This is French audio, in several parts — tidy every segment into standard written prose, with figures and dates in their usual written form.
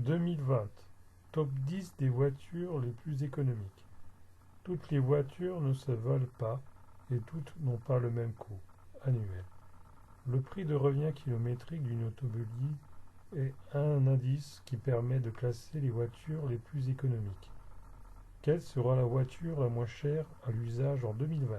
2020. Top 10 des voitures les plus économiques. Toutes les voitures ne se valent pas et toutes n'ont pas le même coût annuel. Le prix de revient kilométrique d'une automobile est un indice qui permet de classer les voitures les plus économiques. Quelle sera la voiture la moins chère à l'usage en 2020?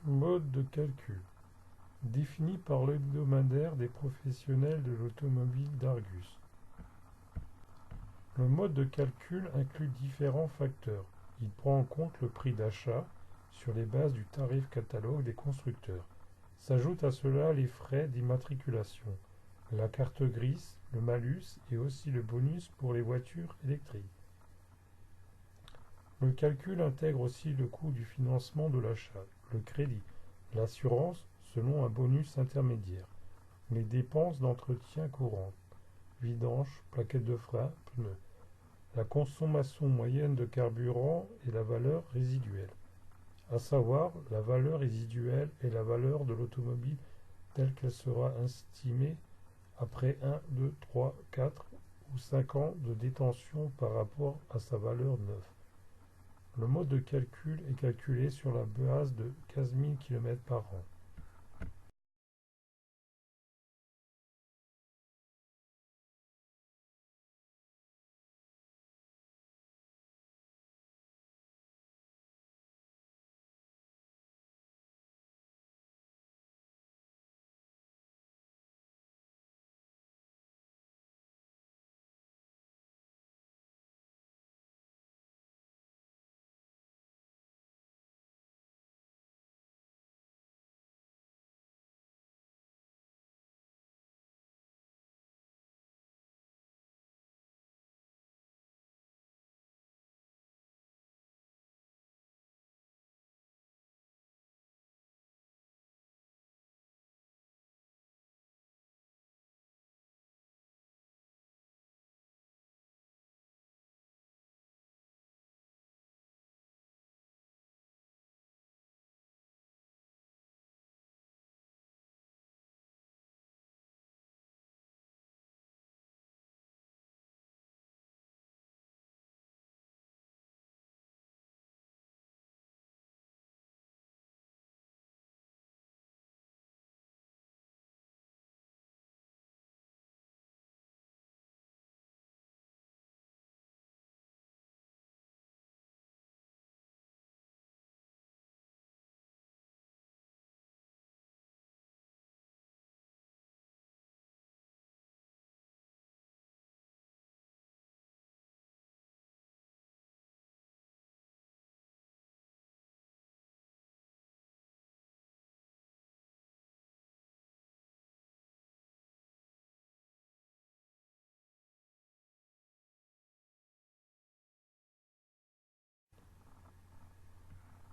Mode de calcul. Défini par l'hebdomadaire des professionnels de l'automobile d'Argus. Le mode de calcul inclut différents facteurs. Il prend en compte le prix d'achat sur les bases du tarif catalogue des constructeurs. S'ajoutent à cela les frais d'immatriculation, la carte grise, le malus et aussi le bonus pour les voitures électriques. Le calcul intègre aussi le coût du financement de l'achat, le crédit, l'assurance selon un bonus intermédiaire, les dépenses d'entretien courantes, vidange, plaquettes de frein, pneus, la consommation moyenne de carburant et la valeur résiduelle. À savoir, la valeur résiduelle est la valeur de l'automobile telle qu'elle sera estimée après 1, 2, 3, 4 ou 5 ans de détention par rapport à sa valeur neuve. Le mode de calcul est calculé sur la base de 15 000 km par an.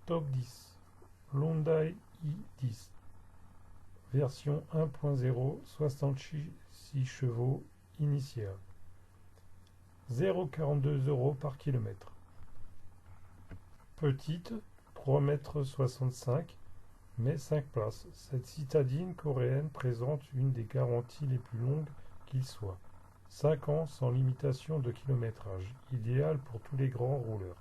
Top 10. L'Hyundai i10. Version 1.0, 66 chevaux initiale. 0,42 € par kilomètre. Petite, 3,65 m, mais 5 places. Cette citadine coréenne présente une des garanties les plus longues qu'il soit. 5 ans sans limitation de kilométrage, idéal pour tous les grands rouleurs.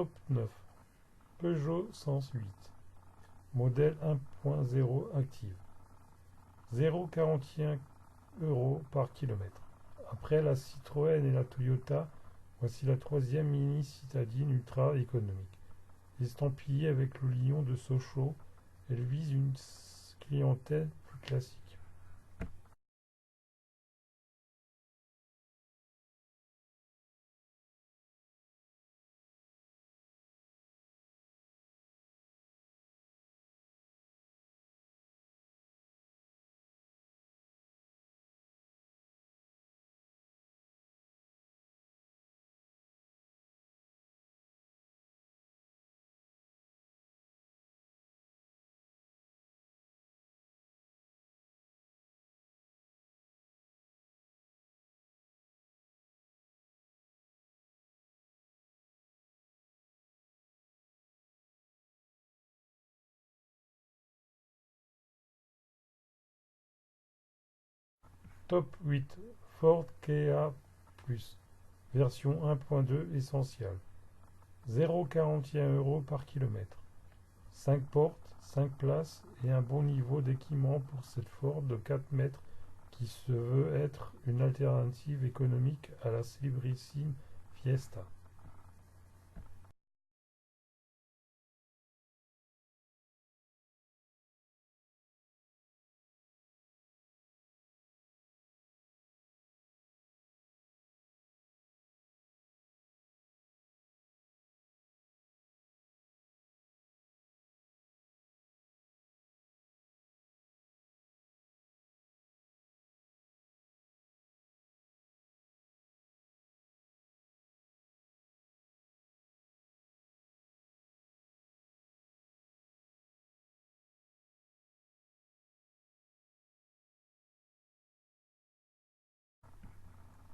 Top 9. Peugeot 108. Modèle 1.0 active. 0,41 € par kilomètre. Après la Citroën et la Toyota, voici la troisième mini citadine ultra économique. Estampillée avec le lion de Sochaux, elle vise une clientèle plus classique. Top 8. Ford Ka Plus. Version 1.2 essentielle. 0,41 € par kilomètre. 5 portes, 5 places et un bon niveau d'équipement pour cette Ford de 4 mètres qui se veut être une alternative économique à la célébrissime Fiesta.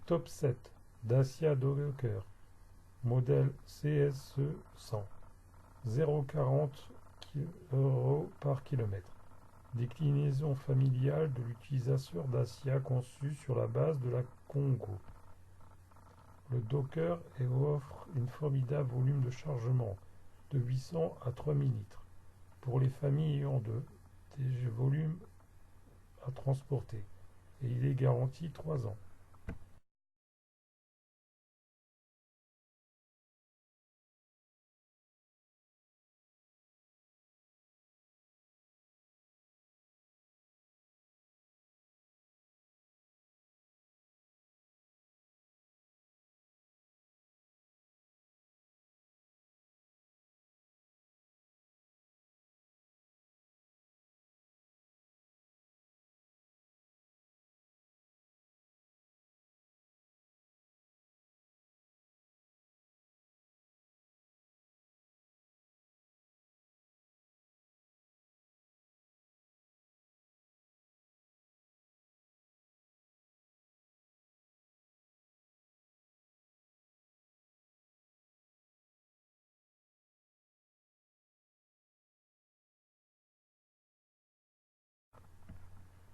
Top 7. Dacia Docker. Modèle CSE 100. 0,40 € par kilomètre. Déclinaison familiale de l'utilisateur Dacia conçue sur la base de la Congo. Le Docker offre un formidable volume de chargement de 800 à 3000 litres pour les familles ayant des volumes à transporter et il est garanti 3 ans.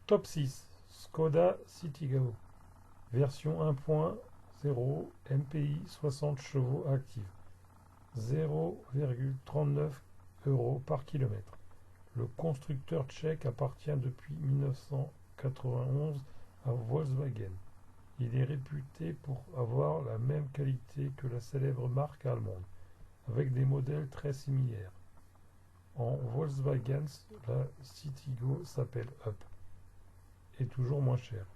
Top 6. Skoda Citigo. Version 1.0 MPI 60 chevaux active. 0,39 € par kilomètre. Le constructeur tchèque appartient depuis 1991 à Volkswagen. Il est réputé pour avoir la même qualité que la célèbre marque allemande, avec des modèles très similaires. En Volkswagen, la Citigo s'appelle Up, et toujours moins cher.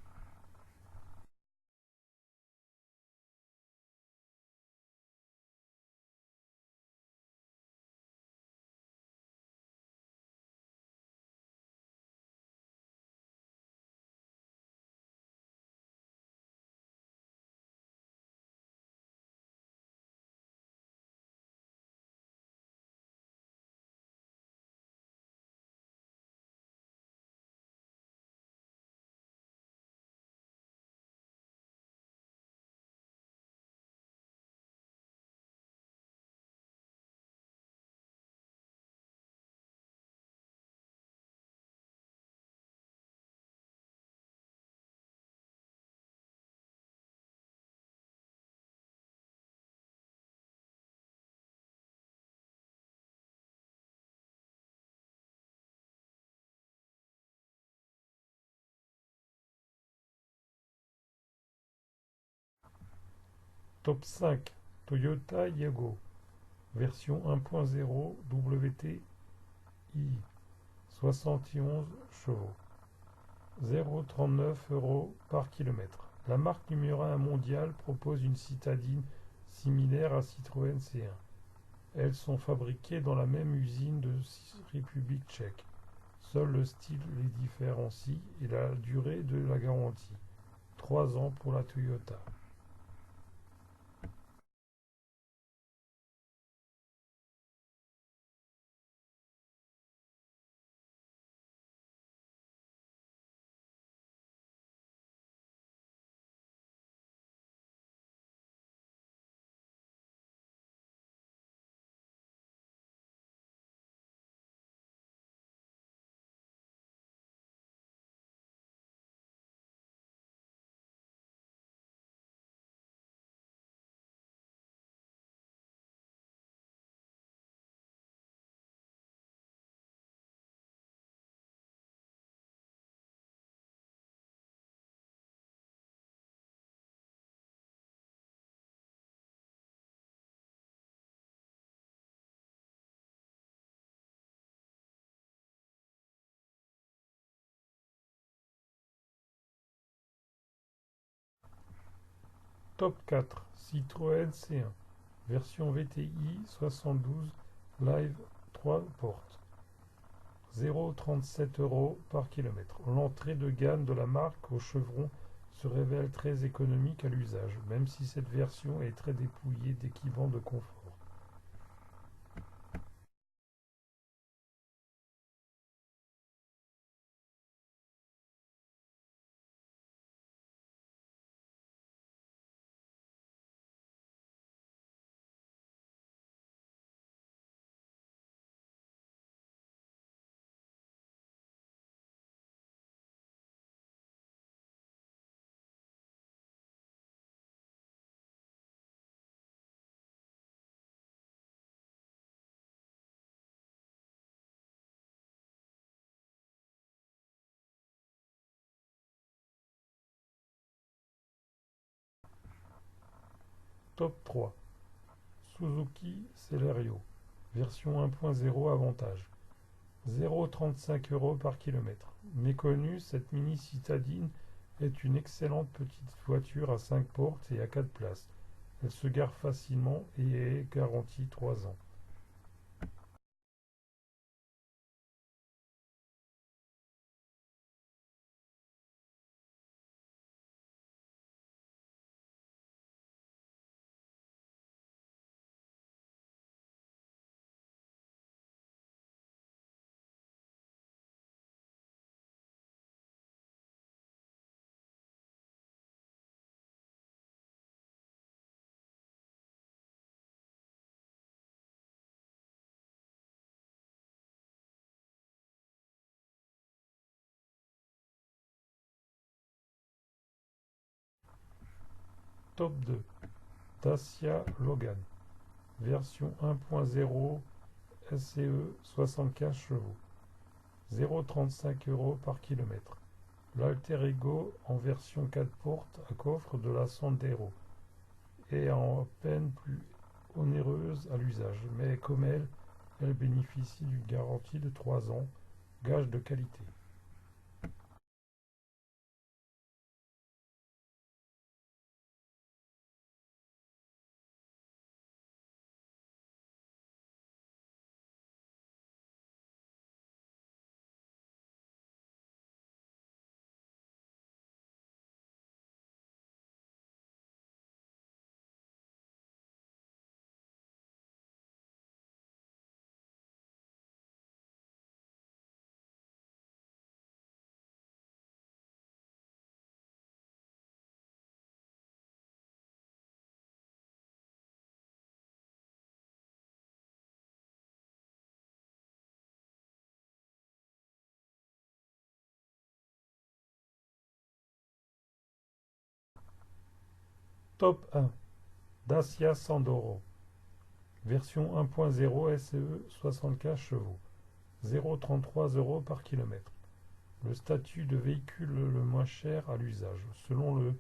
Top 5. Toyota Yago. Version 1.0 WTI. 71 chevaux. 0,39 € par kilomètre. La marque numéro 1 mondiale propose une citadine similaire à Citroën C1. Elles sont fabriquées dans la même usine de République tchèque. Seul le style les différencie et la durée de la garantie. 3 ans pour la Toyota. Top 4. Citroën C1. Version VTI 72 Live 3 portes. 0,37 € par kilomètre. L'entrée de gamme de la marque au chevron se révèle très économique à l'usage, même si cette version est très dépouillée d'équipements de confort. Top 3. Suzuki Celerio. Version 1.0 avantage. 0,35 € par kilomètre. Méconnue, cette mini citadine est une excellente petite voiture à 5 portes et à 4 places. Elle se gare facilement et est garantie 3 ans. Top 2. Dacia Logan. Version 1.0 SCE 75 chevaux. 0,35 € par kilomètre. L'Alter Ego en version 4 portes à coffre de la Sandero est en peine plus onéreuse à l'usage, mais comme elle bénéficie d'une garantie de 3 ans, gage de qualité. Top 1. Dacia Sandero. Version 1.0 SE 75 chevaux. 0,33 € par kilomètre. Le statut de véhicule le moins cher à l'usage, selon le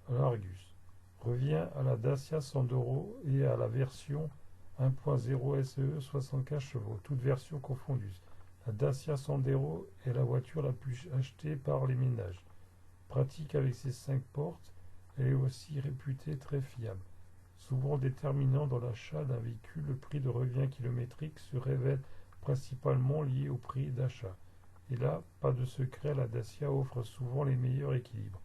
l'Argus. revient à la Dacia Sandero et à la version 1.0 SE 75 chevaux, toutes versions confondues. La Dacia Sandero est la voiture la plus achetée par les ménages. Pratique avec ses 5 portes, elle est aussi réputée très fiable. Souvent déterminant dans l'achat d'un véhicule, le prix de revient kilométrique se révèle principalement lié au prix d'achat. Et là, pas de secret, la Dacia offre souvent les meilleurs équilibres.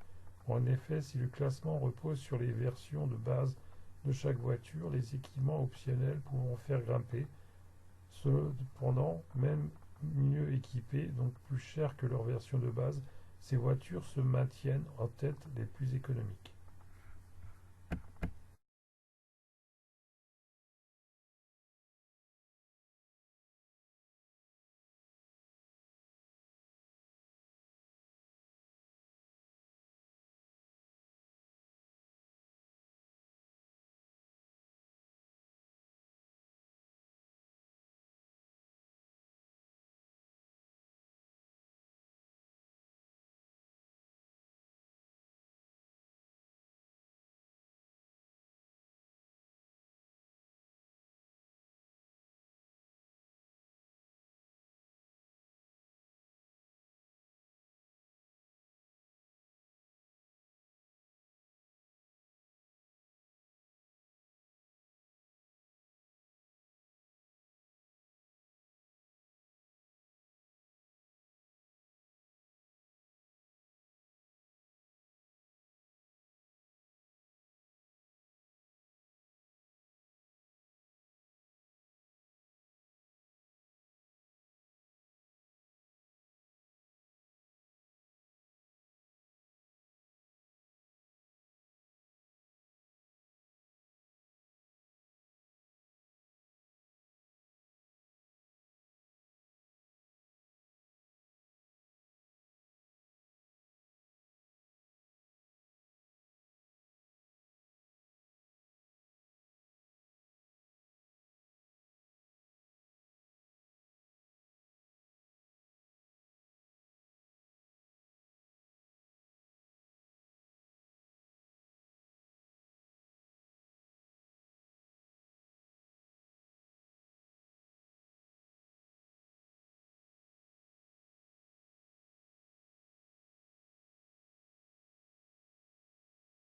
En effet, si le classement repose sur les versions de base de chaque voiture, les équipements optionnels pouvant faire grimper, cependant, même mieux équipées, donc plus chères que leur version de base, ces voitures se maintiennent en tête des plus économiques.